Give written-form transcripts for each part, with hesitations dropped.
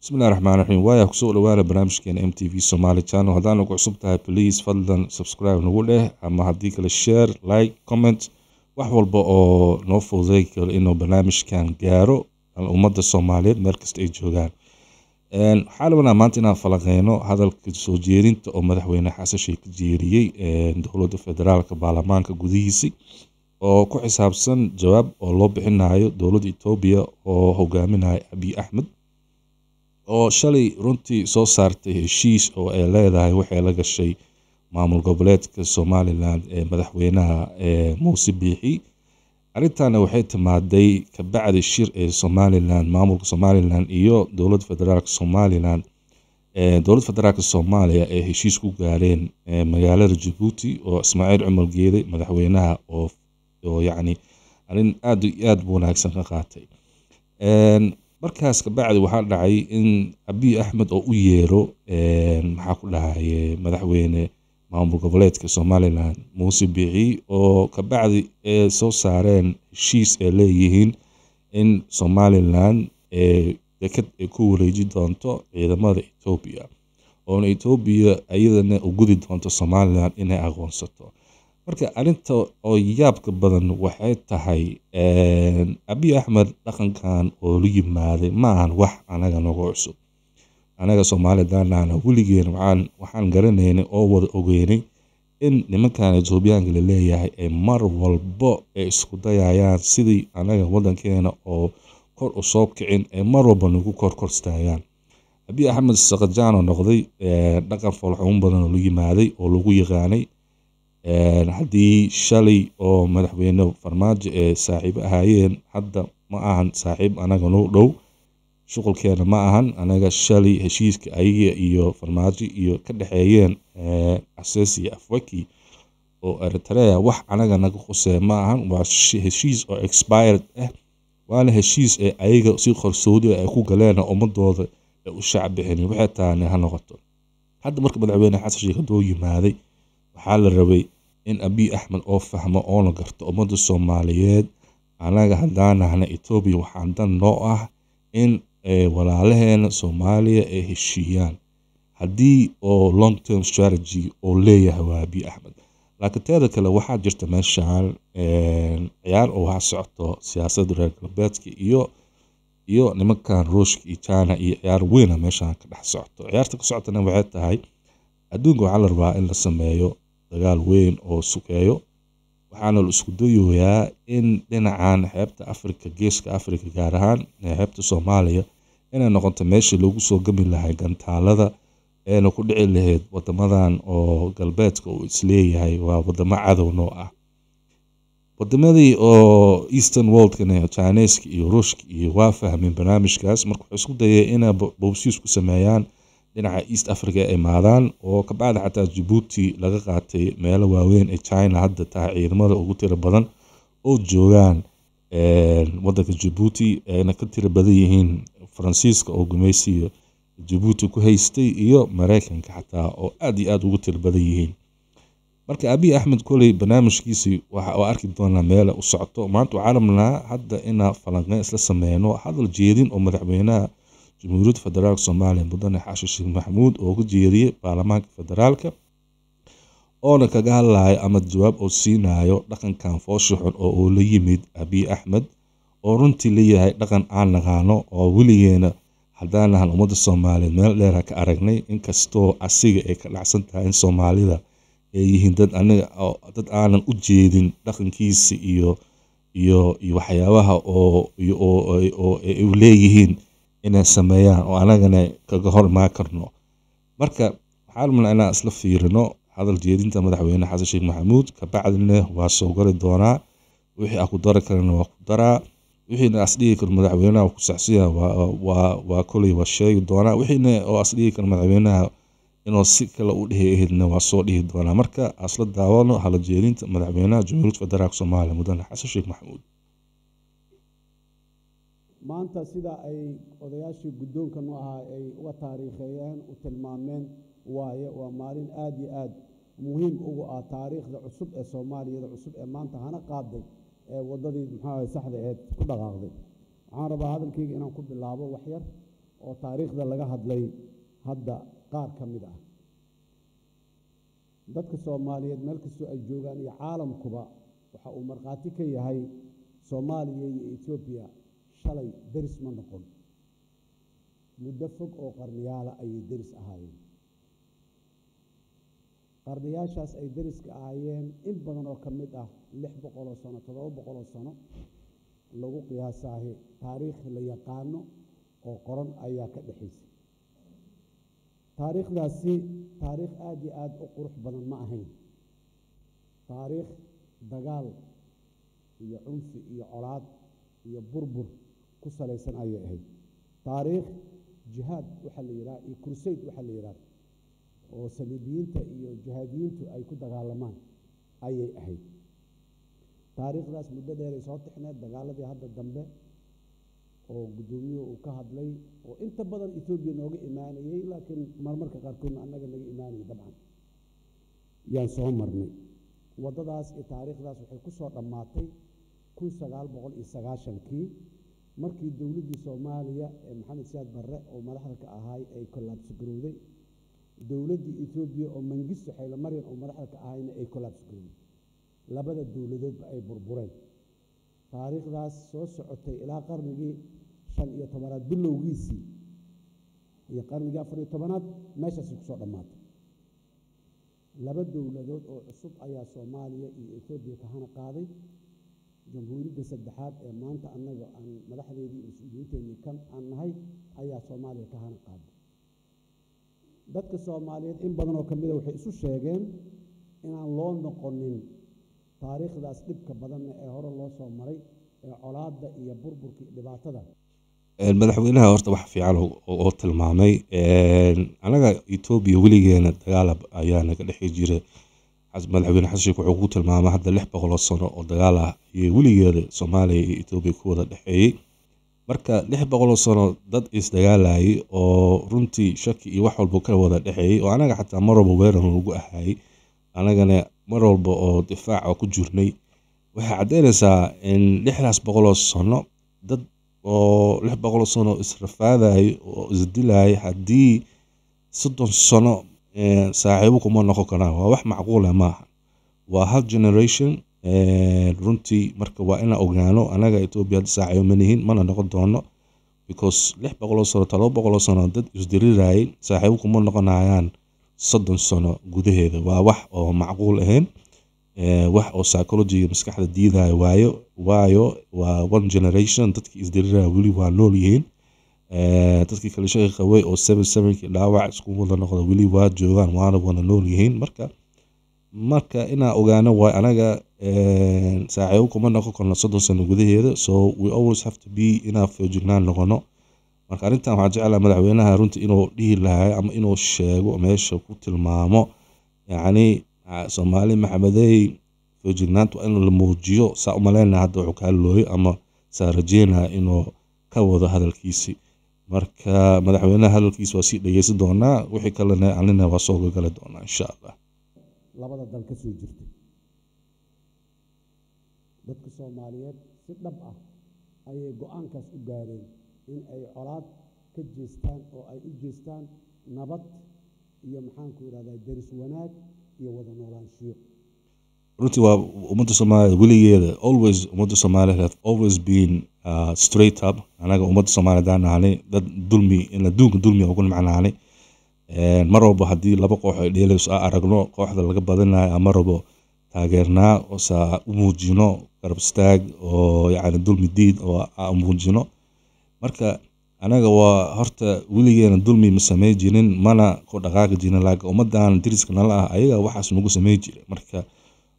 بسم الله الرحمن الرحيم وايا كسو dhawaana barnaamijkeena MTV Somali Channel hadaan ugu cusub tahay please fadlan subscribe nagu leh ama hadii kale share like comment wax walba oo noo fududeey karo inuu barnaamijkan gaaro ummadda Soomaaliyeed meel kasta ay joogaan xaalana maanta inaan falaqeyno hadalka soo jeedinta oo madaxweyne Xasan Sheikh jeediyay dowladda federaalka baarlamaanka gudihiisa oo ku xisaabsan jawaab oo loo bixinayo dowladda Itoobiya oo hogaaminaya Abiy Ahmed oo shalay runtii soo saartay heshiis oo ay leedahay waxay la gashay maamul goboleedka Somaliland ee madaxweynaha Muuse Biixi arintana waxay timaaday ka bacdi shir ee Somaliland maamulka Somaliland iyo dowladda federaalka Somaliland dowladda federaalka Soomaaliya ee heshiis ku gaareen magaalada Djibouti oo Ismaaciil Cumar Geede madaxweynaha oo yacni arin aad iyo aad wanaagsan ka qaatay markaas ka bacdi waxa dhacay in Abiy Ahmed oo u yeero maxaa ku dhahay madaxweyne maamul goboleedka Somaliland Muuse Biixi oo ka bacdi soo saareen heshiis ay leeyihiin in Somaliland dekad ay ku wareeji doonto ciidamada Itoobiya oo Itoobiya ayadana u gudi doonto Somaliland inay aqoonsato marka arinta oo yaabka badan waxay tahay Abiy Ahmed dhaqankan oo la yimaaday ma ahan wax anaga nagu cusub anaga Soomaalidaana wiligeena waxaan garanaynay oo wada ogeynay in nimankan Itoobiyaanka la leeyahay ay mar walba ay isku dayayaan sidii anaga wadankeena oo kor u soo kicin ay mar walba nagu korkorstayaan Abiy Ahmed saqajaan oo noqday dhaqan falxuun badan oo la yimaaday oo lagu yaqaanay haddii shalay oo madaxweyne Farmaajo ee saaxiib ahaayeen hadda ma ahan saaxiib anaga noo dhow shaqalkeena ma ahan anaga shalay heshiiska ayaga iyo Farmaajo iyo ka dhaxeeyeen asaasi afwaki oo Eritrea wax anaga naga qosay ma ahan waa heshiis oo expired waana heshiis ee ayaga si qarsoodi ay ku galeen ummadooda ee u shacbixin waxay taana ha noqoto hadda marka madaxweyne Xasan Sheikh doo yimaaday waxaa la rabay in Abiy Ahmed oo fahmo oo la garto ummadda Soomaaliyeed anaga haddaana Itoobiya waxaan dan noo ah in walaalaheena Soomaaliya ay heshiiyaan haddii oo long term strategy oo leeyahay waa Abiy Ahmed laakiin teeda kale waxaa jirta meeshaan ciyaar oo wax socoto siyaasadda reer galbeedka iyo nimankan Ruushka iyo China iyo ciyaar weyn meeshaan ka dhex socoto ciyaarta ka socotana waxay tahay adduunka waxaa la rabaa in la sameeyo dagaal weyn oo sukeeyo waxaana la isku dayoyaa in dhinacan xeebta Afrika geeska Afrika gaar ahaan xeebta Soomaaliya inay noqoto meesha lagu soo gami lahaa gantaalada ee ku dhici lahayd wadamadan oo galbeedka uu isleeyahay waa wadamo cadow noo ah wadamadii oo Eastern World kana Chinese iyo Ruushka iyo waa fahmeen barnaamijkaas marka waxay isku dayeen inay boobsiis ku sameeyaan dhinaca East Africa ay maadaan oo ka bacdi xataa Djibouti laga qaatay meelo waaweyn ee China hadda taa ciidamada ugu tiro badan oo joogaan wadanka Djibouti ayna ka tiro badan yihiin Faransiiska oo gumaysiga Djibouti ku haystay iyo Mareykanka xataa oo aad iyo aad ugu tiro badan yihiin marka Abiy Ahmed kulay barnaamijkiisa waxa arki doonaa meel u socoto maanta caalamna hadda ina falanqeyn isla sameeyno hadal jeedin oo madaxweynaha Jamhuuriyadda Federaalka Soomaaliya mudane Xasan Sheikh Maxamuud oo ku jeediyay baarlamaanka federaalka oo kaga hadlayo ama jawaab oo siinayo dhaqankan foosho xun oo la yimid Abiy Ahmed oo runtii leeyahay dhaqan aan naqaano oo wiligeena hadaan lahan ummadda Soomaaliyeed meel dheer ka aragnay inkastoo asiga ay ka dhacsan tahay in Soomaalida ay yihiin dad aanan u jeedin dhaqankiisa iyo waxyaabaha oo ay leeyihiin inay sameeyaan oo anagana kaga hormaa karno marka waxaan inaan isla fiirino hadal jeedinta madaxweyne Xasan Sheikh Maxamuud ka bacdina waa soo gali doonaa wixii aku dari karana waa ku daraa wixii asdhiga kar madaxweynaha ku saxsiya waa kulay waa sheegi doonaa wixii oo asdhiga kar madaxweynaha inuu si kale u dhaheeyna waa soo dhihi doonaa marka asla daawano hadal jeedinta madaxweynaha Jamhuuriyadda Federaalka Soomaaliya mudane Xasan Sheikh Maxamuud maanta sida ay odayaashii guddoonka noo ahaa ay uga taariikheeyeen u tilmaameen waa maalin aad iyo aad muhiim ugu ah taariikhda cusub ee Soomaaliyada cusub ee maanta hana qaaday ee wadadii saxda ahayd ku dhaqaaqday waxaan rabaa hadalkayga inaan ku bilaabo wax yar oo taariikhda laga hadlay hadda qaar ka mid ah dadka Soomaaliyeed meel kastoo ay joogaan iyo caalamkuba waxa uu markhaati ka yahay Soomaaliya iyo Ethiopia shalay deris ma noqon muddo fog oo qarniyaala ayay deris ahaayeen qarniyaashaas ay deriska ahaayeen in badan oo ka mid ah 600 sano 700 sano lagu qiyaasahay taariikh la yaqaano oo qoran ayaa ka dhaxaysay taariikhdaasi taariikh aad iyo aad u qurux badan ma ahayn taariikh dagaal iyo cunfi iyo colaad iyo burbur ku salaysan ayay ahayd taariikh jihaad waxa la yiraahdo iyo crusade waxa la yiraahdo oo saliibiyiinta iyo jihaadiyiintu ay ku dagaalamaan ayay ahayd taariikhdaas muddo dheer ay soo tixneed dagaaladii hadda dambe oo gudoomiyuhu uu ka hadlay oo inta badan Ethiopia nooga imaanayay laakiin marmarka qaarkood annaga naga imaanayay dabcan yaan soo marnay wadadaas iyo taariikhdaas waxay ku soo dhamaatay 1990kii markii dawladdii Soomaaliya ee Maxamed Siyaad Barre oo madaxda ka ahaay ay collapse garowday dawladdii Ethiopia oo Mengistu Haile Mariam oo madaxda ka ahayna ay collapse garowday labada dawladoodba ay burbureen taariikhdaas soo socotay ilaa qarnigii 15aad bilowgiisii iyo qarnigii 14aad meeshaas ku soo dhamaatay laba dawladood oo cusub ayaa Soomaaliya iyo Ethiopia ka hana qaaday jamhuuriyadda saddexaad ee maanta annaga aan madaxdeedii mas'uuliyiinteennii kan aan nahay ayaa Soomaaliya ka hana qaaday dadka Soomaaliyeed in badan oo kamid ah waxay isu sheegeen inaan loo noqonin taariikhdaas dhibka badan ee hore loo soo maray ee colaadda iyo burburka iyo dhibaatada madaxweynaha horta wax fiican oo tilmaamay anaga Ethiopia weligeena dagaal ayaa naga dhexi jiray madaxweyne xasan sheekh wuxuu ku tilmaamay hadda 600 sano oo dagaal ah iyo weligeeda Soomaaliya iyo Ethiopia ku wada dhaxeeyay marka 600 sano dad is dagaalayay oo runtii shaki iyo wax walba ka wada dhaxeeyay oo anaga xataa marwalba weerar lagu ahaayay anagana mar walba oo difaac ku jirnay waxa cadeynaysaa in 600 sano dad oo 600 sano israfaaday oo isdilay hadii 30 sano saaxiibo kuma noqon karaan waa wax macquul ah maaha waa hal generation runtii marka waa ina ogaano anaga Ethiopia saaxiibo manihin mana noqon doono because 600 sano 700 sano dad isdiriray saaxiibo kuma noqonayaan 30 sano gudaheeda waa wax oo macquul ahayn wax oo psychology maskaxda diiday waayo waa one generation dadkii isdiriray wali waa nool yihiin dadkii kale shaqo qabay oo 77 dhaawac isku wada noqdo wali waa joogaan waana wada nool yihiin marka ina ogaano waa anaga saaxiibo kuma noqon karno 30 sano gudaheeda so we always have to be enough feejignaan noqono marka arintan waxa jecelahay madaxweynaha runtii inuu dhihi lahaa ama inuu sheego meesha ku tilmaamo yani Soomaali maxamedey feejignaantu in la muujiyo saa u maleynaa hadda wuxuu ka hadlooyo ama saarajeenaa inuu ka wado hadalkiisi marka madaxweynaha hadalkiisa waa sii dhageysan doonaa wixii kalena anina waa soo gali doonaa insha Allah labada dal ka soo jirtay dadka Soomaaliyeed si dhab ah ayay go'aankaas u gaareen in ay colaad ka jeestaan oo ay u jeestaan nabad iyo maxaan ku yiraahdaa deris wanaag iyo wada noolaanshiyo runtii waa ummadda Soomaaliyeed weligeeda always ummadda Soomaaliyeed have always been straight up anaga ummadda Soomaaliyeed aanay dad dulmi in la dulmi ugu macnaanay mar walba hadii laba koox ay dheelayso aragno kooxda laga badanayo mar walba taageernaa oo saa u muujino garab istaag oo yaani dulmi diid oo muujino marka anaga waa horta weligeena dulmi ma sameey jirin mana ku dhaqaaqi jirin laakiin ummadan diriska nala ah ayaga waxaas nagu sameey jiray marka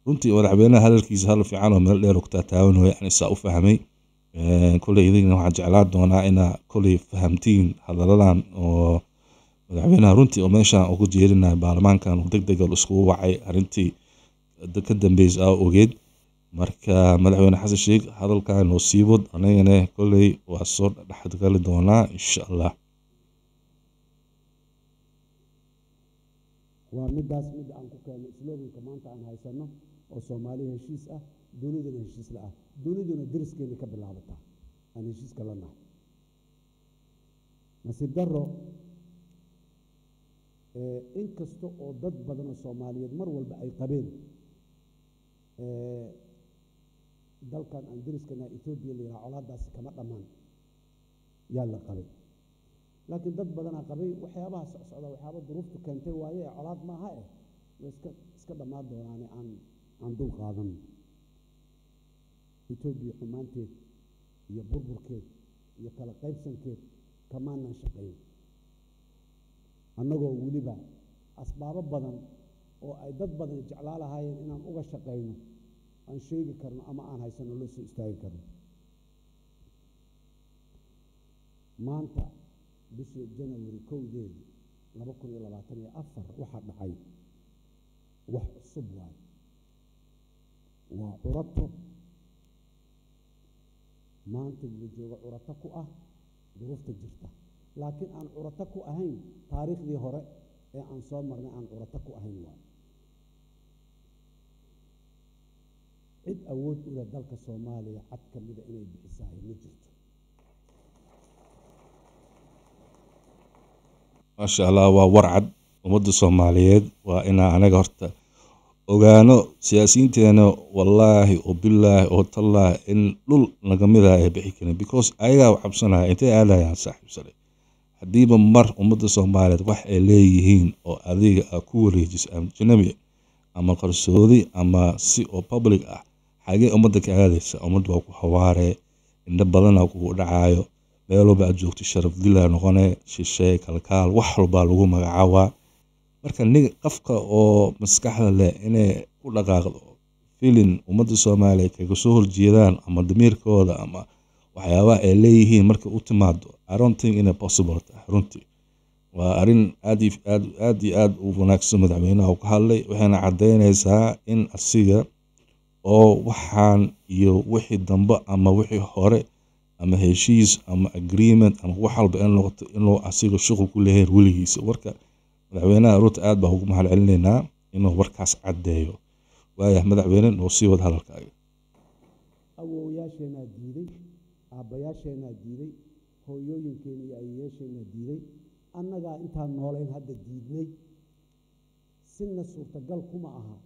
runtii madaxweynaha hadalkiisa hadal fiican oo meel dheer ku taataawanayo yani saa u fahmay kulay idin waxa jeclaa doonaa ina kulay fahamtiin hadaladan oo madaxweynaha runtii oo meesha ugu jeedinay baarlamaankan degdeg ah isku wacay arintii ka dambeysay ogeed marka madaxweyne xasan sheekh hadalkan oo siibad anagana kulay waa soo dhaxgal doonaa insha Allah waa midaas mid aan ku keenay sloganka maanta aan haysano oo Soomaaliya heshiis ah dawladana heshiis la ah dawladuna deriskeena ka bilaabata aan heshiiska la nahay nasiib darro inkasta oo dad badan oo Soomaaliyeed mar walba ay qabeen dalkan aan deriskana Ethiopia la yiraahdo colaadaasi kama dhamaan yaa la qabay laakiin dad badan qabay waxyaabaha socda waxyaabo duruuftu keentay waaye colaad ma aha iska dhamaan doonaan aan dul qaadan Ethiopia xumaanteed iyo burburkeed iyo kala qaybsankeed kamaanan shaqeyn annagoo weliba asbaabo badan oo ay dad badan jeclaa lahaayeen inaan uga shaqeyno aan sheegi karno ama aan haysano loo soo istaagi karno maanta bishii January 1 2024 waxaa dhacay wax cusub waa curato maanta la joogo curato ku ah duruufta jirta laakiin aan curato ku ahayn taariikhdii hore ee aan soo marnay aan curato ku ahayn cid awood u leh dalka Soomaaliya cad ka mid ah inay bixisahay ma jirto maasha Allah waa warcad ummadda Soomaaliyeed waa inaa anaga horta ogaano siyaasiyiinteena wallahi oo billahi oo tallaah in dhul naga mid ah ay bixi kareen because ayaga cabsanaya intay aadayaan saaxiib sare hadiiba mar ummadda Soomaaliyeed wax ay leeyihiin oo adiga ku wareejis ajnabi ama qarsoodi ama si oo public ah xagee ummadda ka aadaysa ummadda waa ku hawaare inda badan ku dhacayo meelo ba joogto sharaf dilaa noqonay shishay kalkaal wax walba lagu magacaabaa marka qafka oo maskaxda leh inay ku dhaqaaqdo filin ummadda Soomaaliyeed kaga soo horjeedaan ama damiirkooda ama waxyaabaha ay leeyihiin marka u timaado I don't think in a possible runtii waa arin aad u wanaagsan madaxweynaha ka hadlay waxaana cadeynaysaa in asiga oo waxaan iyo wixii dambe ama wixii hore ama heshiis ama agreement ama wax walba inuu asiga shaqo ku leeyahay weligiisa warka madaxweynaha Ruto aad baa ugu mahad celinaynaa inuu warkaas cadeeyo waaya madaxweyne noo sii wad hadalkaaga awooyaasheena diiday aabayaasheena diiday hooyooyinkeena iyo ayeesheena diiday annaga intaan nooleyn hadda diidnay sinna suurtagal kuma aha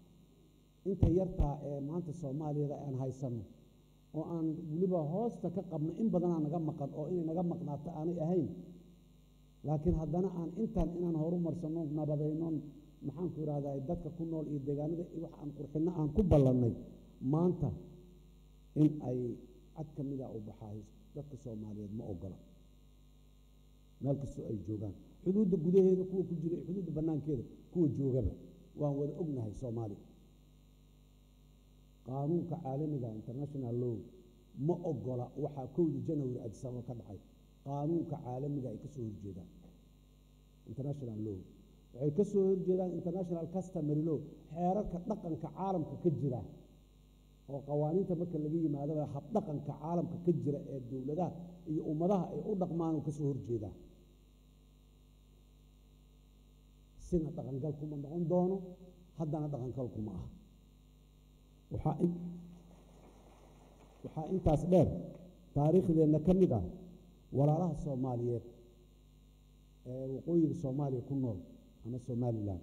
inta yartaa ee maanta Soomaaliyada aan haysano oo aan waliba hoosta ka qabno in badan aan naga maqan oo inay naga maqnaato aanay ahayn laakiin haddana aan inaan horumarsano nabadayno maxaan ku raadayay dadka ku nool iyo deegaanada wax aan qurxino aan ku ballanay maanta in ay cad ka mid ah u baxay dadka Soomaaliyeed ma ogola meel kastoo ay joogaan xuduudda gudaheeda kuwa ku jira xuduudda banaankeeda kuwa joogaba waan wada ognahay Soomaaliya qaanuunka caalamiga international law ma ogola waxa 1 January Addis Ababa ka dhacay qaanuunka caalamiga ay ka soo horjeedaan international law waxay ka soo horjeedaan international customary law xeerarka dhaqanka caalamka ka jira oo qawaaniinta marka laga yimaado hab dhaqanka caalamka ka jira ee dawladaha iyo ummadaha ay u dhaqmaan ka soo horjeedaan sina dhaqangal kuma noqon doono haddana dhaqangal kuma ah waxaa intaas dheer taariikhdeena ka mid ah walaalaha Soomaaliyeed ee waqooyiga Soomaaliya ku nool ama Somaliland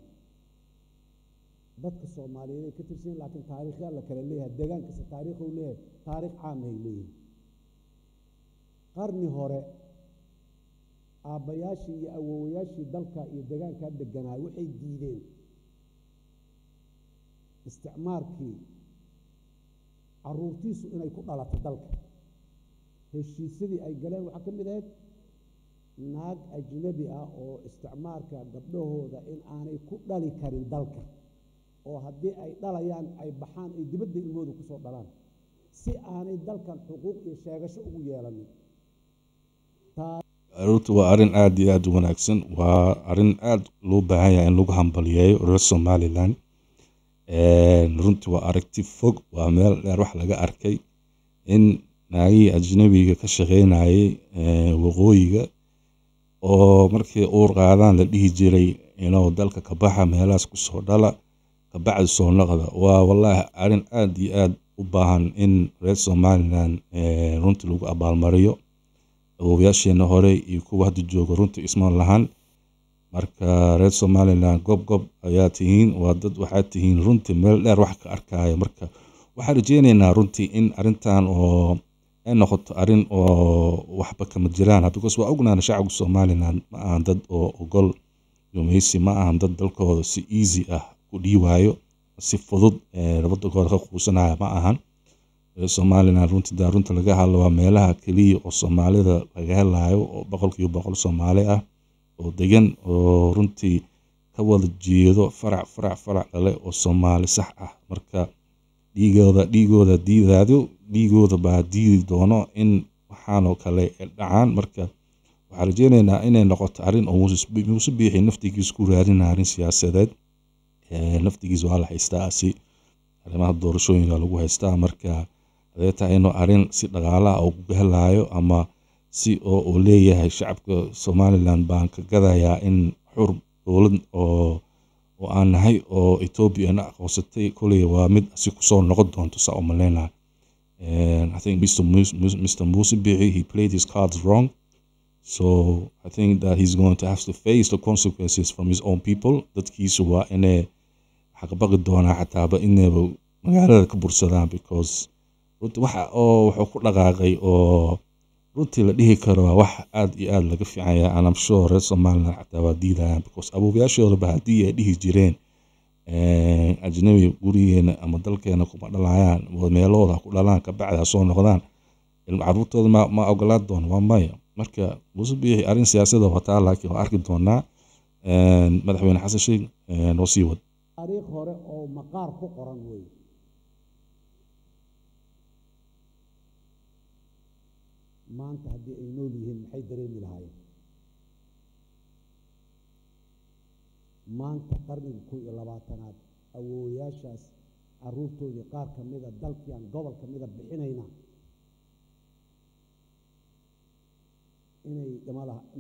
dadka Soomaaliyeed ay ka tirsan laakiin taariikhya la kala leeyahay deegaankiisa taariikh uu leeyahay taariikh caam ah leeyahay qarni hore aabayaashii iyo awoowayaashii dalka iyo deegaanka deganaa waxay diideen isticmaalkii caruurtiisu inay ku dhalato dalka heshiisyadii ay galeen waxaa ka mid ahayd naag ajnabi ah oo isticmaalka gabdhahooda in aanay ku dhali karin dalka oo haddii ay dhalayaan ay baxaan ay dibadda ilmooda ku soo dhalaan si aanay dalkan xuquuq iyo sheegasho ugu yeelanin runtii waa arrin aad iyo aad u wanaagsan waa arrin aad loo baahan yahay in lagu hambaliyeeyo reer Somaliland runtii waa aragti fog waa meel dheer wax laga arkay in naagii ajnabiga ka shaqeynayay waqooyiga oo markii uur qaadaan la dhihi jiray inuu dalka ka baxa meelahaas ku soo dhala ka bacdi soo noqda waa wallahi arrin aad iyo aad u baahan in reer Somaliland runtii lagu abaalmariyo awoowayaasheena hore iyo kuwa hadda jooga runtii isma lahan marka reer Somaliland gob ayaa tihiin waa dad waxaad tihiin runtii meel dheer wax ka arkaya marka waxaan rajeynaynaa runtii in arintan oo ay noqoto arin oo waxba kama jiraan because waa ognaana shacabka Somaliland ma ahan dad oo ogol yumeysi ma ahan dad dalkooda si easy ah ku dhiiwayo si fudud wadankooda ka quusanaya ma ahan Somaliland runtii laga hadlo waa meelaha kaliya oo Soomaalida laga helayo oo 100% Soomaali ah oo degan oo runtii ka wada jeedo farac dhale oo Soomaali sax ah marka dhiigooda baa diidi doono in waxaan oo kale dhacaan marka waxaan rajeynaynaa inay noqoto arin oo Muuse Biixi naftigiisa ku raadinaya arin siyaasadeed naftigiisa waa la haystaa si arrimaha doorashooyinka lagu haystaa marka adeeta inuu arin si dhaqaalaha oo ku helayo ama si oo leeyahay shacabka Somaliland baan ka gadayaa in xur dowlad oo aan nahay oo Ethiopia aqoonsatay kulay waa mid si ku soo noqon doonto sa umaleynaa I think Mr. Muuse Biixi he played his cards wrong so I think that he's going to have to face the consequences from his own people dadkiisu waa inay xaqbaqi doonaa xataaba inay magaalada ka bursadaan because runtii waxa wuxuu ku dhaqaaqay oo runtii la dhihi karo wax aad iyo aad laga fiican yahay I'm sure reer Somaliland xataa waa diidayaan because abuubayaashooda ba hadii ay dhihi jireen ajnabi gurigeena ama dalkeena kuma dhalayaan meelooda ku dhalaan ka bacda soo noqdaan carruurtooda ma ogolaad doon waa maya marka Muuse Biixi arin siyaasadda wataa laakiin waa arki doonaa madaxweyne Xasan Sheikh noo sii wad taariikh hore oo maqaar ku qoran weey maanta haddii ay nool yihiin maxay dareemi lahaayeen maanta qarniga 21aad awoowayaashaas carruurtoodii qaar ka mida dalkiian gobol ka mida bixinayna inay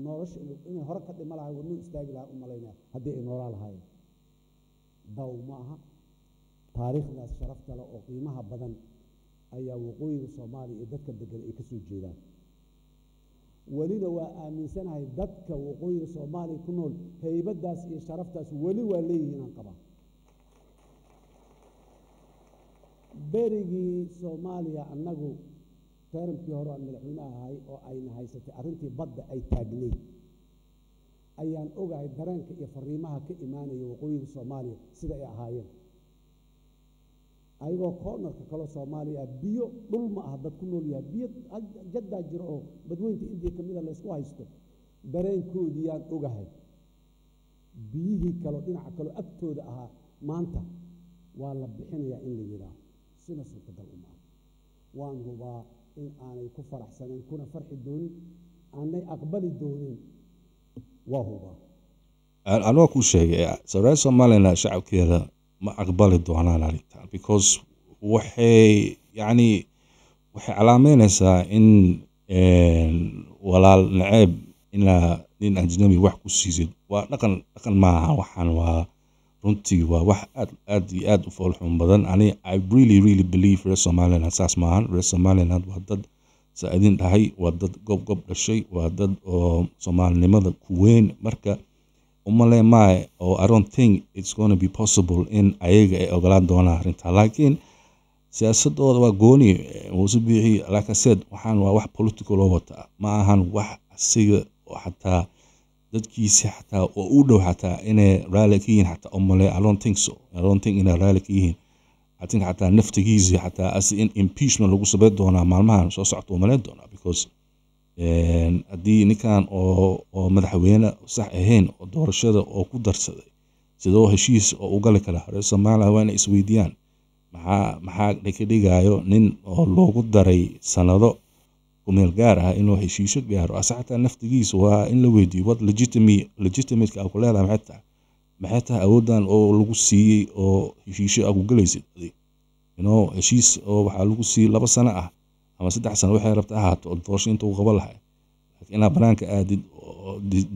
nolosha inay hore ka dhima lahay wadnuu istaagi lahaa u malaynaya haddii ay noolaa lahaayeen daw ma aha taariikhdaas sharafta leh oo qiimaha badan ayaa waqooyiga Soomaaliya iyo dadka degan ay ka soo jeedaan welina waa aaminsanahay dadka waqooyiga Soomaaliya ku nool haybadaas iyo sharaftaas weli waa leeyihiin aan qabaa berigii Soomaaliya annagu taariikhii hore aan madaxweynaha ahay oo ayna haysatay arrintii badda ay taagneed ayaan ogahay dareenka iyo fariimaha ka imaanaya waqooyiga Soomaaliya sida ay ahaayeen ayagoo koonarka kale Soomaaliya biyo dhul ma ah dad ku nool yahay biyo jadda jiro oo badweynta India kamida la isku haysto dareenkoodii aan ogahay biyihii kale dhinaca kale agtooda ahaa maanta waa la bixinayaa in la yiraahdo sina suurtagal uma waan hubaa in aanay ku faraxsaneen kuna farxi doonin aanay aqbali doonin waa hubaa anoo ku sheegay reer Somaliland shacabkeeda ma aqbali doonaan arrintan because waxay calaameynaysaa in walaal naceeb nin ajnabi wax ku siisid waa dhaqan maaha waxaan waa runtii waa wax aad iyo aad u foolxun badan I really believe reer Somaliland saas maahan reer Somaliland waa dad saadin dhahay waa dad gob dhashay waa dad oo Soomaalinimada ku weyn marka umaleemaay oo I don't think it's going to be possible in ayaga ay ogolaan doonaan arrinta laakiin siyaasadooda waa gooni Muuse Biixi like I said waxaan waa wax political oo wata ma ahan wax asiga oo xataa dadkiisa xataa oo u dhow xataa inay raali ka yihiin xataa umale I don't think inay raali ka yihiin I think xataa naftigiisa xataa as in impeachment lagu sameyn doonaa maalmahan soo socdo umaleyn doonaa because haddii ninkan oo madaxweyne sax ahayn oo doorashada oo ku darsaday sidoo heshiis oo u gali kara reer Soomaaliya waa inay isweydiiyaan maxaa ka dhigayo nin oo loogu daray sanado kumeel gaar ah inuu heshiisyo gaaro asaxta naftigiisa waa in la weydiiyo what legitimate ka ku leedahay maxay tahay awoodan oo lagu siiyay oo heshiisyo agu galaysid heshiis oo waxa lagu siiyay 2 sano ah ama 3 sano waxay rabtaa ahaato oo doorasho inta uu qaban lahaa laakiin banaanka aadid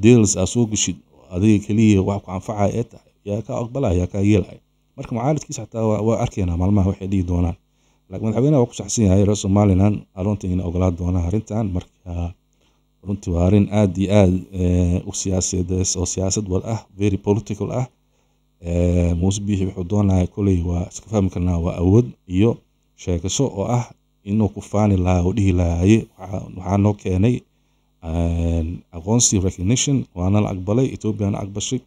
deals soo gashid adiga kaliya wax ku anfacay yaa ka aqbalaya ka yeelay marka mucaaradkiisa xataa waa arkeena maalmaha waxay dhigi doonaan laakiin madaxweynaha waa ku saxsan yahay reer Somaliland aroontii in ogolaad doonaan arrintan marka runtii waa arrin aad iyo aad u siyaasadeed oo siyaasad wal ah very political ah. Muuse Biixi wuxuu doonaya koley waa iska fahmi karnaa waa awood iyo sheegasho oo ah inuu ku faani lahaa oo dhihi lahaye waxaa noo keenay aqoonsi recognition waana la aqbalay Ethiopiana aqbashay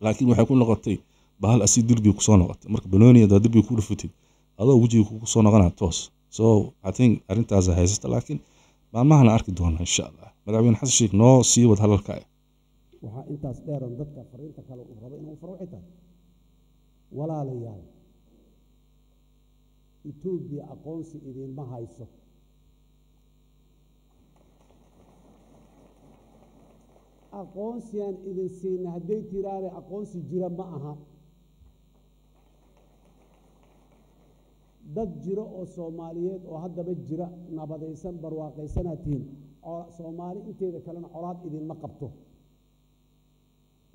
laakiin waxay ku noqotay bahal asi dirbi ku soo noqotay marka Benoni da dirbi ku dhufatay adoo wajiga ku soo noqonaa toos. So I think arrintaas haysata laakiin maalmahana arki doona insha Allah madaxweyne xasan sheekh noo sii wad hadalka waxaa intaas dheeran dadka fariinta kale uu rabo inuu faro xitaa walaalayaal Ethiopia aqoonsi idinma hayso aqoonsiyan idin siina hadday tiraane aqoonsi jira ma aha dad jiro oo Soomaaliyeed oo haddaba jira nabadaysan barwaaqaysanatiin oo Soomaali inteeda kalena colaad idinma qabto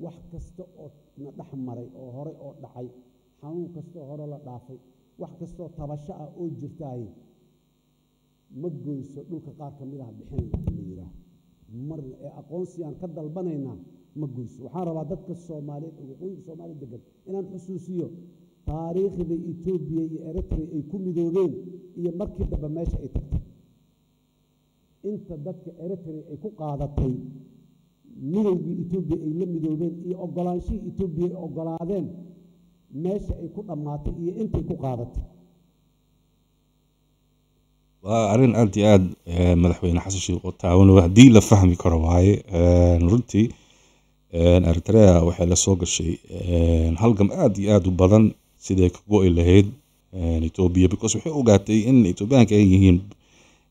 wax kasta oo na dhaxmaray oo hore oo dhacay xanuun kasta oo hore la dhaafay wax kasta oo tabasho ah oo jirtay ma goyso dhulka qaar ka mid ah bixinaya marna ee aqoonsiyan ka dalbanayna ma goyso waxaan rabaa dadka Soomaaliyeed oo waqooyiga Soomaaliya degan inaan xusuusiyo taariikhda Ethiopia iyo Eritrea ay ku midoobeen iyo markii dambe meesha ay tagtay inta dadka Eritrea ay ku qaadatay midowgii Ethiopia ay la midoobeen iyo ogolaanshii Ethiopia ay ogolaadeen meesha ay ku dhamaatay iyo intay ku qaadatay waa arrin aad iyo aad madaxweyne xasan sheekh oo taawano hadii la fahmi karo waaye runtii Eritrea waxay la soo gashay halgam aad iyo aad u badan sidee ka go'ay lahayd Ethiopia because waxay ogaatay in Ethiopiaanka ay yihiin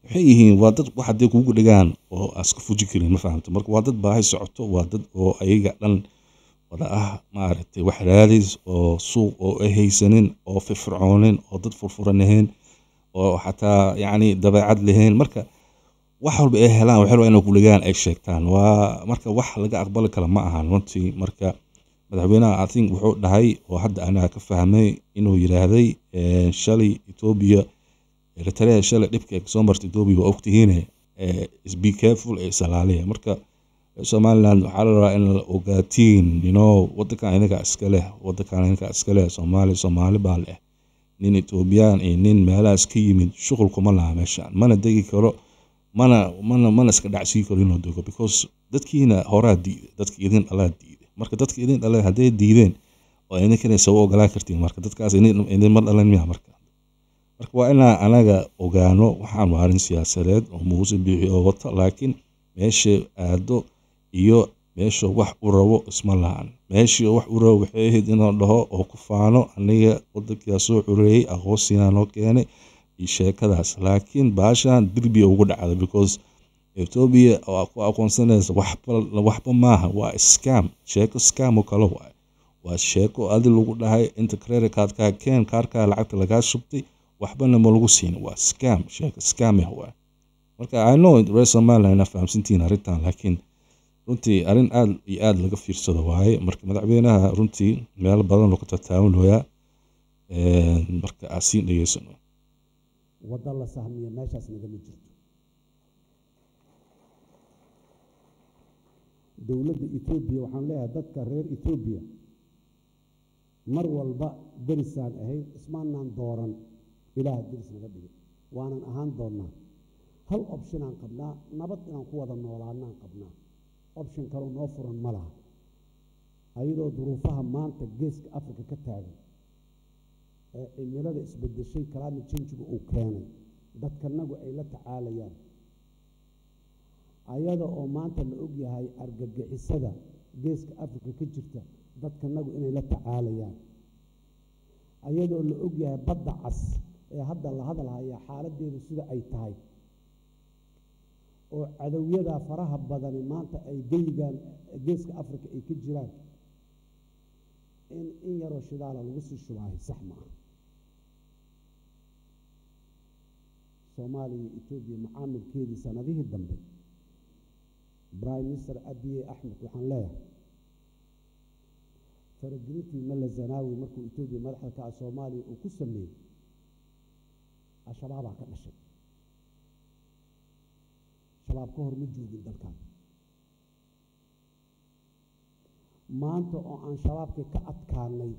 waxay yihiin waa dad wax hadii kugu dhigaan oo aska fuji karin ma fahamto marka waa dad baahay socoto waa dad oo ayaga dhan wada ah maaragtay wax raadis oo suuq oo ay haysanin oo firfircoonin oo dad furfuranaheen oo xataa yani dabeecad leheen marka wax walba ay helaan wax walba inay ku dhigaan ay sheegtaan waa marka wax laga aqbali kala ma ahan runtii marka madaxweynaha I think wuxuu dhahay oo hadda anaa ka fahmay inuu yiraahday shalay Ethiopia Eritrea shalay dhibka soo martay Ethiopia waa ogtihiin be careful ee salaaliya marka Somaliland waxaa la rabaa in la ogaatiin wadankan inaga iska leh Soomaali baa leh nin Ethiopian iyo nin meelahaas ka yimid shughul kuma laha meeshaan mana degi karo mana iska dhacsiin karo inuu dego because dadkiina horaa diiday dadka idin dhalaa diiday marka dadka idin dhalay hadday diideen oo idinkana soo ogolaan kartiin marka dadkaas idin ma dhalan miya marka waa inaan anaga ogaano waxaan waa arrin siyaasadeed oo Muuse Biixi oo wata laakiin meesha aado iyo meesha wax u rabo isma lahan meesha wax u rabo waxay ahayd inuu dhaho oo ku faano aniga wadanka soo xureeyay aqoonsiga noo keenay iyo sheekadaas laakiin baashan dirbi ugu dhacday because Ethiopia oo ku aqoonsanaysa waxba maaha waa scam sheeko scam oo kale waa sheeko adi lagu dhahay inta credit card-ka keen kaarka lacagta laga shubtay waxbana ma lagu siin waa scam sheeko scam ah marka I know Somaliland na fahamsantiin arrintan laakiin runtii arrin aad iyo aad laga fiirsado waaye marka madaxweynaha runtii meel badan oo ka taataawanayaa marka aasiin dhageysano wada la sahmiya meeshaas naga jirto dawladda Ethiopia waxaan leeyahay dadka reer Ethiopia mar walba derisaan ahayd ismaanaan dooran ilaah deris naga dhigay waanan ahaan doonaa hal option aan qabnaa nabad inaan ku wada noolaanaan qabnaa option kale noo furan ma laha ayadoo duruufaha maanta geeska Afrika ka taagan ee cimilada isbedeshay climate change-gu uu keenay dadkanagu ay la tacaalayaan ayada oo maanta la og yahay argagixisada geeska Afrika ka jirta dadkanagu inay la tacaalayaan ayadoo la og yahay badda cas ee hadda la hadalhaya xaaladeedu sida ay tahay oo cadawiyada faraha badan maanta ay geeyigan geeska Afrika ay ka jiraan in yaro shidaal lagu sii shubay sax ma aha Soomaaliya Ethiopia macaamilkeedii sanadihii dambe Prime Minister Abiy Ahmed waxaan leeyahay faragelintii Mala Zanaawi markuu Ethiopia madaxda ka Soomaaliya uu ku sameeyay Al-Shabaab ka dhashay shabaab ka hor ma joogin dalkan maanta oo aan shabaabkii ka adkaanay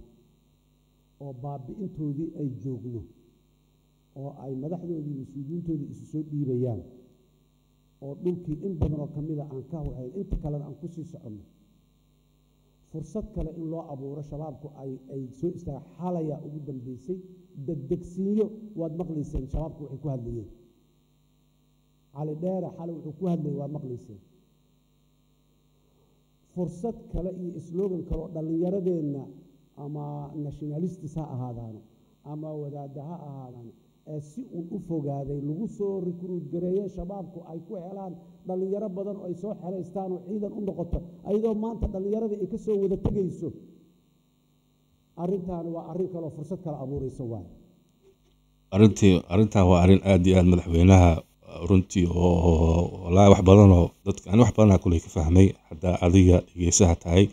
oo baabi'intoodii ay joogno oo ay madaxdoodii mas-uuliyiintoodii isu soo dhiibayaan oo dhulkii in badan oo ka mida aan ka hayn inta kalena aan ku sii soconno fursad kale in loo abuuro shabaabku ay soo istaaga xalaya ugu dambeysay degdegsiinyo waad maqlayseen shabaabku waxay ku hadlayeen cali dheere xalay wuxuu ku hadlayay waad maqlayseen fursad kale iyo slogan kale oo dhallinyaradeenna ama nationalistis ha ahaadaano ama wadaadda ha ahaadaano ee si uun u fogaaday lagu soo recruit gareeyeen shabaabku ay ku helaan dhallinyaro badan oo ay soo xeraystaan oo ciidan u noqoto ayadoo maanta dhallinyaradii ay ka soo wada tegayso arrintaani waa arrin kale oo fursad kale abuuraysa waaye arrintan waa arrin aad iyo aad madaxweynaha runtii oo walaahi wax badan oo dadka ani wax badan kulay ka fahmay hadaa adiga dhegeysaha tahay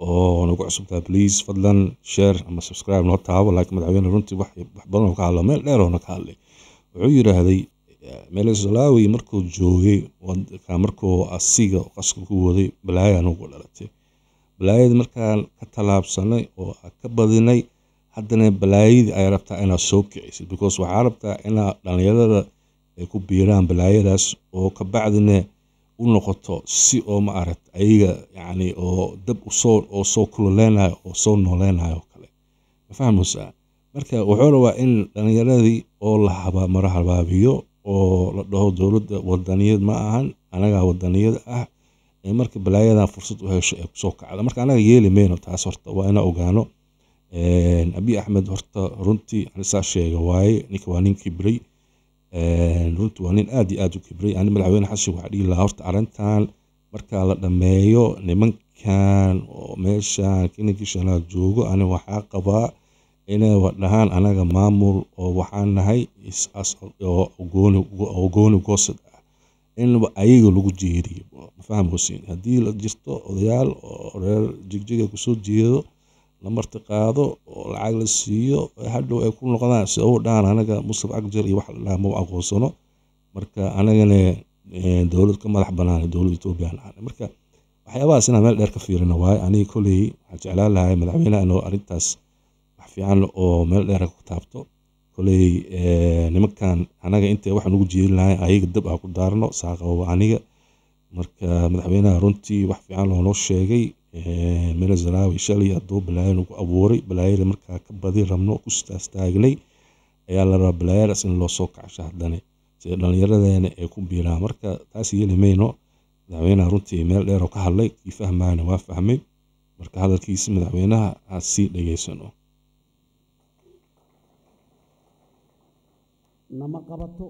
oo nagu cusubtaa please fadlan share ama subscribe noo taabo laakiin madaxweyne runtii wax badan oo ka hadlo meel dheer oo ka hadlay wuxuu yiraahday Meelasalaawi markuu joogay wadka markuu asiga qaska ku waday balaayaan ugu dhalatay balaayada markaan ka talaabsanay oo ka badinay haddana balaayadii ay rabtaa inaa soo kiciso because waxaa rabtaa inaa dhalinyarada ay ku biiraan balaayadaas oo ka bacdina u noqoto si oo ma aragt ayaga yani oo dab oo soo kululeenayo oo soo nooleenayo kale ma fahmaysaa marka wuxuu rabaa in dhalinyaradii oo la marhabaabiyo oo la dhaho dowladda wadaniyad ma ahan anaga wadaniyad ah ee marka balaayadan fursad u hesho ee soo kacda marka anaga yeeli meeno taas horta waa ina ogaano Abiy Ahmed horta runtii anisaa sheega waaye ninka waa nin kibray runtii waa nin aad iyo aad u kibray ani madaxweyne xasan waxa dhihi lahaa horta arrintan marka la dhameeyo nimankan oo meeshan kininkishana joogo ani waxaa qabaa inay wadhahaan anaga maamul oo waxaan nahay oo gooni goosad ah in ayaga lagu jeeriyo ma fahamsiin haddii la jirto odayaal oo reer jigjiga kusoo jeedo la martiqaado oo lacag la siiyo hadhow ay ku noqdaan si oo dhaan anaga Mustafa Agjar iyo wax la ma aqoonsano marka anagana dawlad ka madax banaan dawladda Itoobiya marka waxyaabahaas inaan meel dheer ka fiirino waay aniga kulay waxaan jeclaan lahaa madaxweynaha inuu arrintaas wax fiican oo meel dheer ku taabto kulay nimankan anaga intee waxaan ugu jeedin lahaa ayaga dab ah ku daarno saaqo aniga marka madaxweynaha runtii wax fiican oo noo sheegay Meelasalaawi shalay haduu balaayo ugu abuuray balaayada markaa ka badi rabno ku istaagnay ayaa la rabaa balaayadaas in loo soo kacsho haddana si dhalinyaradeena ay ku biiraan marka taas yeeli mayno madaxweynaha runtii meel dheer oo ka hadlay kii fahmaana waa fahmay marka hadalkiisa madaxweynaha ha sii dhageysano nama qabato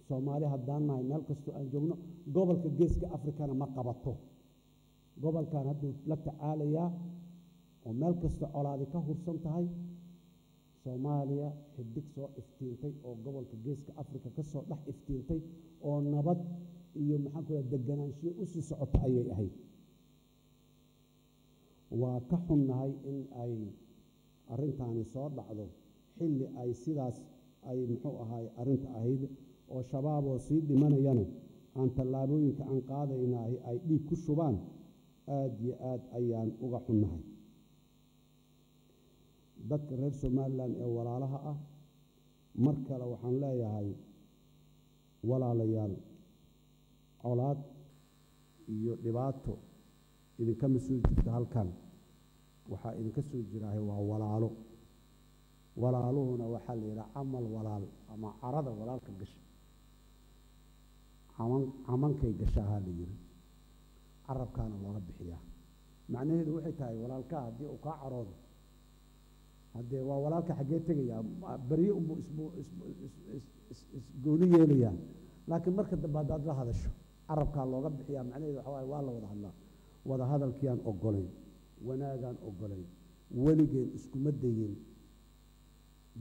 Soomaali haddaan nahay meel kastoo aan joogno gobolka geeska Afrikana ma qabato gobolkan hadduu la tacaalayaa oo meel kasta colaadi ka hursan tahay Soomaaliya xidig soo iftiintay oo gobolka geeska Afrika ka soo dhex iftiintay oo nabad iyo maxaan ku deganaanshiyo u sii socota ayay ahayd waa ka xunnahay in ay arrintaani soo dhacdo xilli ay sidaas ay muxuu ahaay arrinta ahayd oo shabaab oo sii dhimanayana aan tallaabooyinka aan qaadaynahay ay dhiig ku shubaan aad iyo aad ayaan uga xunnahay dadka reer Somaliland ee walaalaha ah mar kale waxaan leeyahay walaalayaal colaad iyo dhibaato idinka soo jirta halkan waxaa idinka soo jiraahay waa walaalo walaaluhuna waxaa la yidhaha camal walaal ama carada walaalka gasha camankay gashaha la yidhi carabkaana looga bixiyaa macnaheedu waxay tahay walaalka haddii uu kaa caroodo haddee waa walaalka xaggee tegayaa barye unbuu isgooni yeelayaa laakiin marka dambe haddaad la hadasho carabkaa looga bixiyaa macnaheedu waxa waaye waa la wada hadlaa wada hadalkiiaan ogolayn wanaagaan ogolayn weligeen iskuma dayin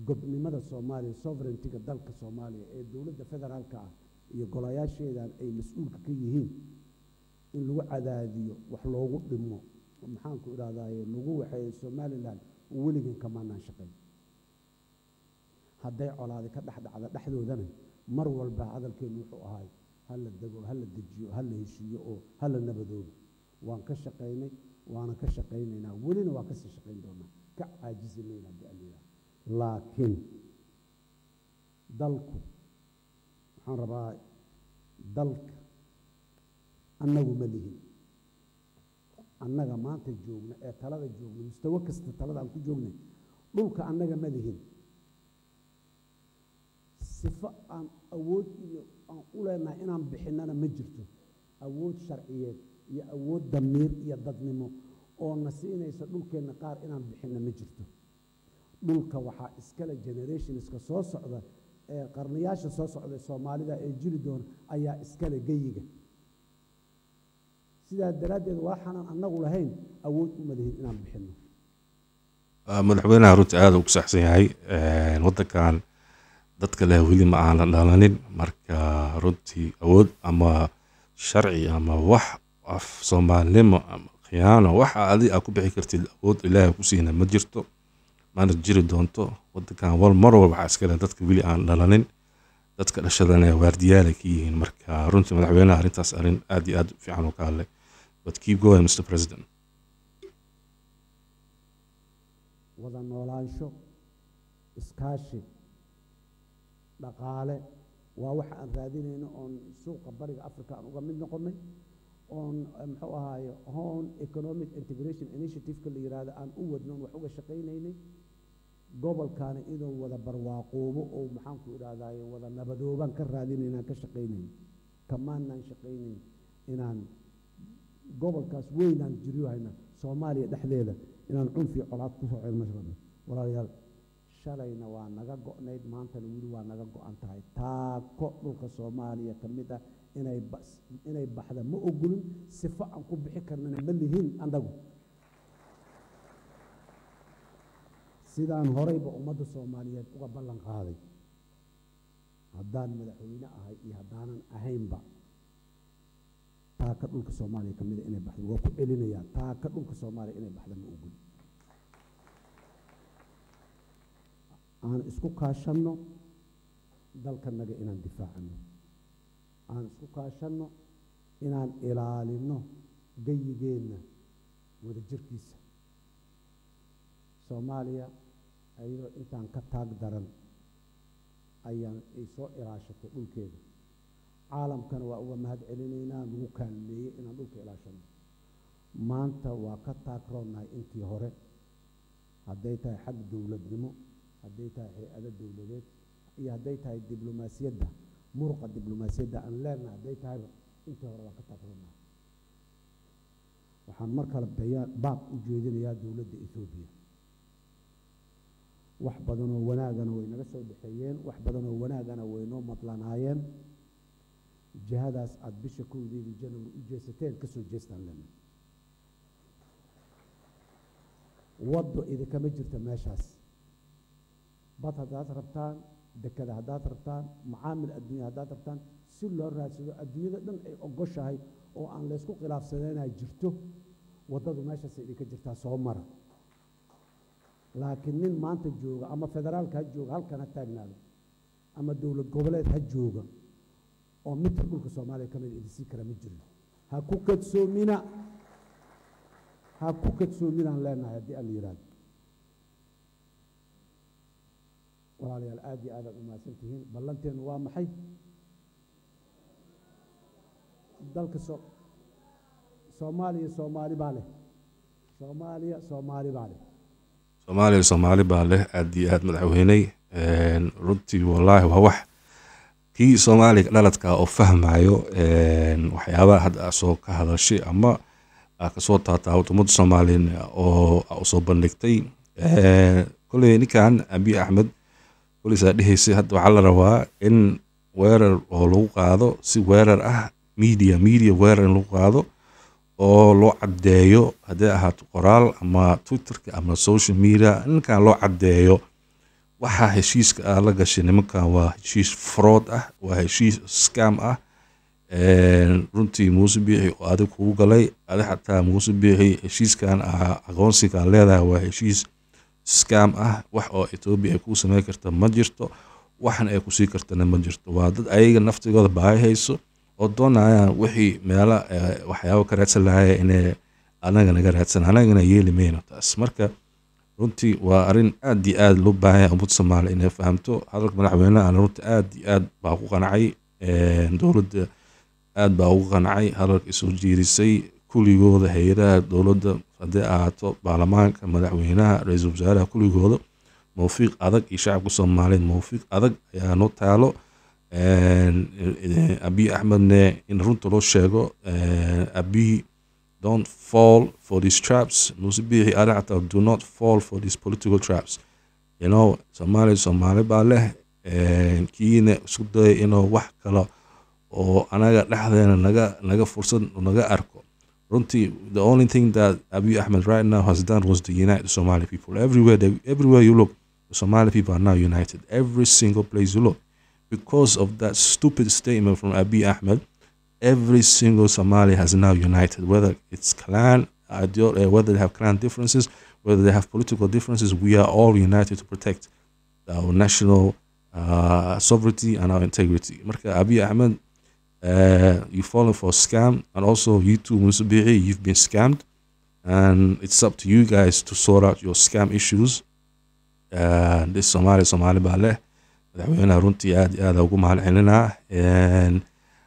gobnimada Soomaaliya sovereignty-ga dalka Soomaaliya ee dawladda federaalka ah iyo golayaasheedan ay mas'uulka ka yihiin in lagu cadaadiyo wax loogu dhimo maxaan ku iraadaaye lagu waxay Somaliland weligeen kamaanaan shaqeyn hadday colaadi ka dhaxdhacda dhaxdoodana mar walba hadalkeenu wuxuu ahaay hala dego hala dejiyo hala heshiiyo oo hala nabadoobo waan ka shaqaynay waana ka shaqaynaynaa welina waa kasii shaqayn doonaa ka caajisi mayna haddii aan yidhaahdo laakiin dalku waxaan rabaa dalka annagu ma lihin annaga maanta joogna ee talada joogna mustawa kasta talada aan ku joognay dhulka annaga ma lihin sifo aan awood iyo aan u leenahay inaan bixinana ma jirto awood sharciyeed iyo awood damiir iyo dadnimo oo na siinaysa dhulkeenna qaar inaan bixinna ma jirto dhulka waxaa iskale generationska soo socda ee qarniyaasha soo socda soomaalida ee jiri doona ayaa iskale geyiga sidaa daraaddeed waxaanan annagu lahayn awood uma lihin inaan bixinno madaxweynaha runtii aad ugu saxsan yahay waddankan dadka leh weli ma aan la dhalanin marka runtii awood ama sharci ama wax af soomaalnimo ama khiyaano waxa adi aad ku bixi kartid awood ilaahay ku siina ma jirto maana jiri doonto waddankan mar walba waxaa iska leh dadka weli aan dhalanin dadka dhashadana waardiyaal ka yihiin marka runtii madaxweynaha arrintaas arrin aad iyo aad u fiican u ka hadlay but keep going Mr. President wada noolaansho iskaashi dhaqaale waa waxa aan raadinayno oon suuqa bariga africa aan uga mid noqonnay oon muxuu ahaaye home economic integration initiative-ka la yidhaahdo aan u wadno wax uga shaqaynaynay gobolkaana inuu wada barwaaqoobo oo maxaanku idhahdaaye wada nabadoobaan ka raadinayna aan ka shaqaynayn kamaanaan shaqaynayn inaan gobolkaas weynaan jiriyo hayna soomaaliya dhexdeeda inaan cunfi colaad ku soo celno walaalayaal shalayna waa naga go'nayd maantana weli waa naga go'an tahay taako dhulka soomaaliya ka mid ah inay baxda ma ogolin sifo aan ku bixi karnana ma lihin annagu sidaan horeyba ummadda soomaaliyeed uga ballan qaaday haddaan madaxweyne ahay iyo haddaanan ahaynba taaka dhulka soomaaliya ka mid a inay baxda waa ku celinayaa taaka dhulka soomaaliya inay baxda ma ogolin aan isku kaashanno dalkanaga inaan difaacano aan isku kaashanno inaan ilaalinno geyigeenna wada jirkiisa soomaaliya ayadoo intaan ka taag daran ayaan ay soo ilaashatay dhulkeeda caalamkana waa uga mahad celinaynaa lagu kaalmeeyey inaan dhulka ilaashanno maanta waa ka taag roonnahay intii hore hadday tahay xag dowladnimo hadday tahay hay-ado dowladeed iyo hadday tahay diblomaasiyadda muruqa diblomaasiyadda aan leenahay hadday tahayba intii hore waa ka taagranahay waxaan mar kale baaq u jeedinayaa dowladda Ethiopia wax badan oo wanaagana way naga soo dhexeeyeen wax badan oo wanaagana way noo matlanaayeen jihadaas aad bisha kowdeedii January u jeesateen ka soo jeestaan leenahay waddo idinkama jirta meeshaas bad haddaad rabtaan dekada haddaad rabtaan macaamil adduunya haddaad rabtaan si loo raadsado adduunyada dhan ay ogoshahay oo aan laysku khilaafsanayna jirto waddadu meeshaas idinka jirtaa soo mara laakiin nin maanta jooga ama federaalka ha jooga halkan ha taagnaado ama dowlad goboleed ha jooga oo midka dhulka soomaaliya ka mid idisii kara ma jiro ha ku kadsoominaan leenahay haddii aan la yidhaahdo walaalayaal aad iyo aad aad u mahadsan tihiin ballanteenu waa maxay dalka soomaaliya soomaali baa leh soomaali baa leh aad iyo aad madaxweyney runtii wallaahi waa wax kii soomaaliga dhaladka oo fahmayo waxyaabaha hadda soo ka hadashay ama ka soo taataawto ummadda Soomaaliyeed oo soo bandhigtay kulay ninkan Abiy Ahmed kulisa dhihisay hadda waxa la rabaa in weerar oo lagu qaado si weerar ah media weerar lagu qaado oo loo cadeeyo haddii ahaato qoraal ama Twitterka ama social media ninkan loo cadeeyo waxa heshiiska la gashay nimankan waa heshiis fraud ah waa heshiis scam ah runtii Muuse Biixi oo adag ku galay xataa Muuse Biixi heshiiskan aqoonsiga leedahay waa heshiis scam ah wax oo Ethiopia ay ku sameey karta ma jirto waxan ay ku sii kartana ma jirto waa dad ayaga naftigooda baahayso oo doonayaan wixii meela waxyaabo ka raadsan lahaayeen inay anaga naga raadsan anagana yeeli mayno taas marka runtii waa arin aad iyo aad loo baahan yahay ummadda Soomaaliya inay fahamto hadalka madaxweynaha runtii aad iyo aad baa ku qancay dowladda aad baa ugu qancay hadalka soo jeedisay kuligooda hay'adaha dowladda haddii ahaato baarlamaanka madaxweynaha ra'iisul wasaaraha kuligooda mawfiiq adag iyo shacabka Soomaaliyeed mawfiiq adag ayaa noo taalo Abiy Ahmedne in runta loo sheego Abiy don't fall for these traps Musbihi arata do not fall for these political traps you know Somali baa leh kiina isku day inuu wax kale oo anaga dhaxdeena naga fursad naga arko runtii the only thing that Abiy Ahmed right now has done was to unite the Somali people everywhere you look the Somali people are now united every single place you look because of that stupid statement from Abiy Ahmed every single Somali has now united whether it's clan whether they have clan differences whether they have political differences we are all united to protect our national sovereignty and our integrity marka Abiy Ahmed you've fallen for a scam and also you too Musbihi you've been scammed and it's up to you guys to sort out your scam issues this Somali baa leh madaxweynaha runtii aad ugu mahadcelinaa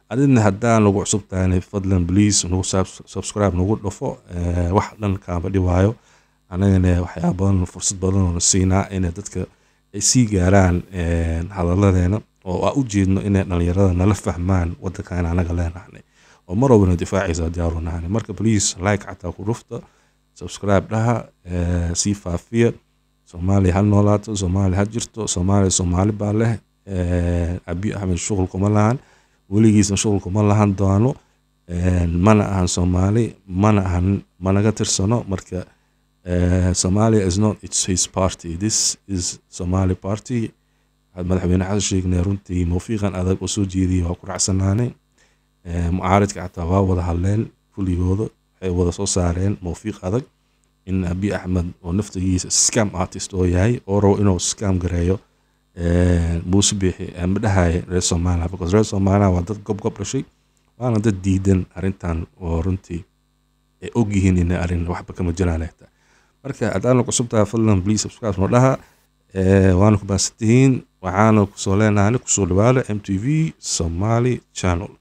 adina haddaan lagu cusub tahay fadlan please nagu subscribe nagu dhufo wax dhan kaaba dhibaayo anagana waxyaabo badan fursad badan oo siinaa in dadka ay sii gaaraan hadaladeena oo aan u jeedno in dhalinyarada nala fahmaan wadankan anaga leenahay oo mar walba difaacisa diyaarunahane marka please like xataa ku dhufta subscribe dhaha si faafiya Soomaali hal noolaato Soomaali ha jirto Soomaali baa leh Abiy Ahmed shughul kuma lahan weligiisna shughul kuma lahan doono mana ahan Soomaali managa tirsano marka Somalia is not it's his party this is Somali party madaxweyne xasan sheegnay runtii mawfiiqan adag oo soo jeediyay waa ku raacsanaanay mucaaradka xataa waa wada hadleen kuligooda waxay wada soo saareen mawfiiq adag in Abiy Ahmed oo naftigiisa scam artist oo yahay oo rabo inuu scam gareeyo Musbihi amadahay reer Soomaaliya because reer Soomaaliya waa dad gob dhashay waana dad diidan arintan oo runtii ay og yihiin in arin waxba kama jiraan marka hadaan ku subtaa fadlan please subscribe noo dhaha waana ku baastihiin waxaana ku soo leenahay ku soo dhawaada MTV Somali channel